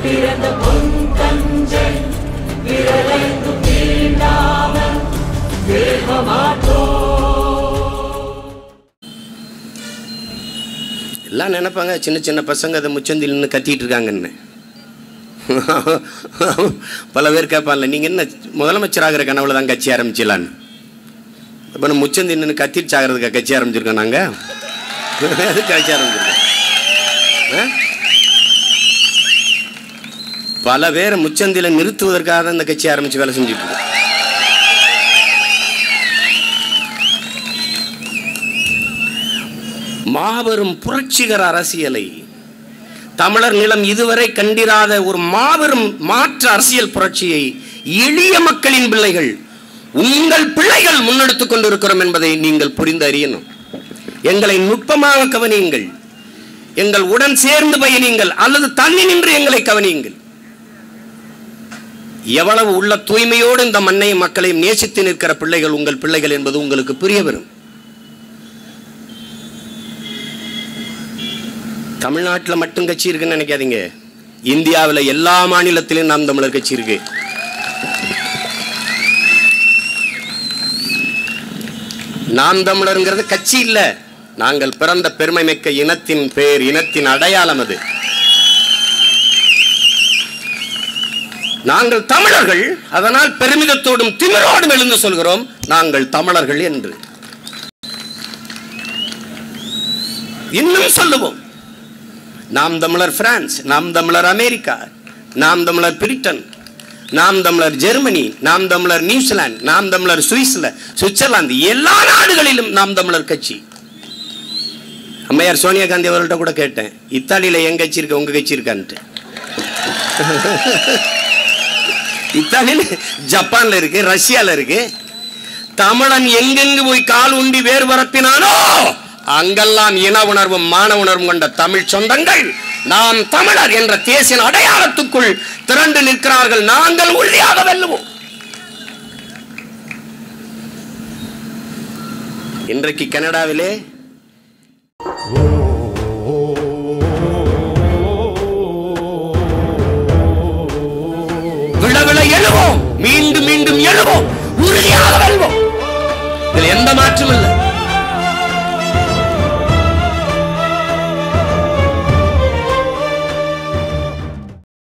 பிறந்த பொன் தஞ்சை விரலைந்து தீண்டாமல் எல்லாம் நினைப்பாங்க சின்ன சின்ன பசங்க அதை முச்சந்தில் நின்று கத்திட்டு இருக்காங்கன்னு. பல பேர் கேட்பான்ல, நீங்கள் என்ன முதலமைச்சர் ஆகிற கனவுல தான் கட்சி ஆரம்பிச்சிடலான்னு. இப்போ நம்ம முச்சந்தி நின்று கத்திட்டு சாகிறதுக்கா கட்சி ஆரம்பிச்சிருக்கோம்? நாங்கள் எதுக்கு கட்சி ஆரம்பிச்சிருக்கோம்? பல பேரை முச்சந்தியில் நிறுத்துவதற்காக தான் இந்த கட்சி ஆரம்பித்து வேலை செஞ்சுட்டு இருக்கோம். மாபெரும் புரட்சிகர அரசியலை தமிழர் நிலம் இதுவரை கண்டிராத ஒரு மாபெரும் மாற்று அரசியல் புரட்சியை எளிய மக்களின் பிள்ளைகள், உங்கள் பிள்ளைகள் முன்னெடுத்துக் கொண்டிருக்கிறோம் என்பதை நீங்கள் புரிந்து அறியணும். எங்களை நுட்பமாக கவனியுங்கள், எங்கள் உடன் சேர்ந்து பயணியுங்கள், அல்லது தண்ணி நின்று எங்களை கவனியுங்கள். எவ்வளவு உள்ள தூய்மையோடு இந்த மண்ணையும் மக்களையும் நேசித்து நிற்கிற பிள்ளைகள் உங்கள் பிள்ளைகள் என்பது உங்களுக்கு புரிய வரும். தமிழ்நாட்டில் மட்டும் கட்சி இருக்குன்னு நினைக்காதீங்க. இந்தியாவில் எல்லா மாநிலத்திலும் நாம் தமிழர் கட்சி இருக்கு. நாம் தமிழருங்கிறது கட்சி இல்ல, நாங்கள் பிறந்த பெருமை மிக்க இனத்தின் பேர், இனத்தின் அடையாளம் அது. நாங்கள் தமிழர்கள், அதனால் பெருமிதத்தோடும் திமிரோடும் எழுந்து சொல்கிறோம் நாங்கள் தமிழர்கள் என்று. இன்னும் சொல்லுவோம், நாம் தமிழர் பிரான்ஸ், நாம் தமிழர் அமெரிக்கா, நாம் தமிழர் பிரிட்டன், நாம் தமிழர் ஜெர்மனி, நாம் தமிழர் நியூசிலாந்து, நாம் தமிழர் சுவிட்சர்லாந்து, எல்லா நாடுகளிலும் நாம் தமிழர் கட்சி. அம்மையார் சோனியா காந்தி அவர்கள்ட்ட கூட கேட்டேன், இத்தாலியில எங்க கட்சி இருக்கு, உங்க கட்சி இருக்கான்ட்டு. இத்தாலியில, ஜப்பான்ல இருக்கு, ரஷ்யால இருக்கு. தமிழன் எங்கெங்கு போய் கால் உண்டி வேறு பரப்பினானோ அங்கெல்லாம் இன உணர்வும் மான உணர்வும் கொண்ட தமிழ் சொந்தங்கள் நாம் தமிழர் என்ற தேசிய அடையாளத்துக்குள் திரண்டு நிற்கிறார்கள். நாங்கள் உறுதியாக வெல்லுவோம். இன்றைக்கு கனடாவிலே விழவிழ எழுவோம், மீண்டும் மீண்டும் எழுவோம், உறுதியாக வெல்வோம். இதில் எந்த மாற்றமும் இல்லை.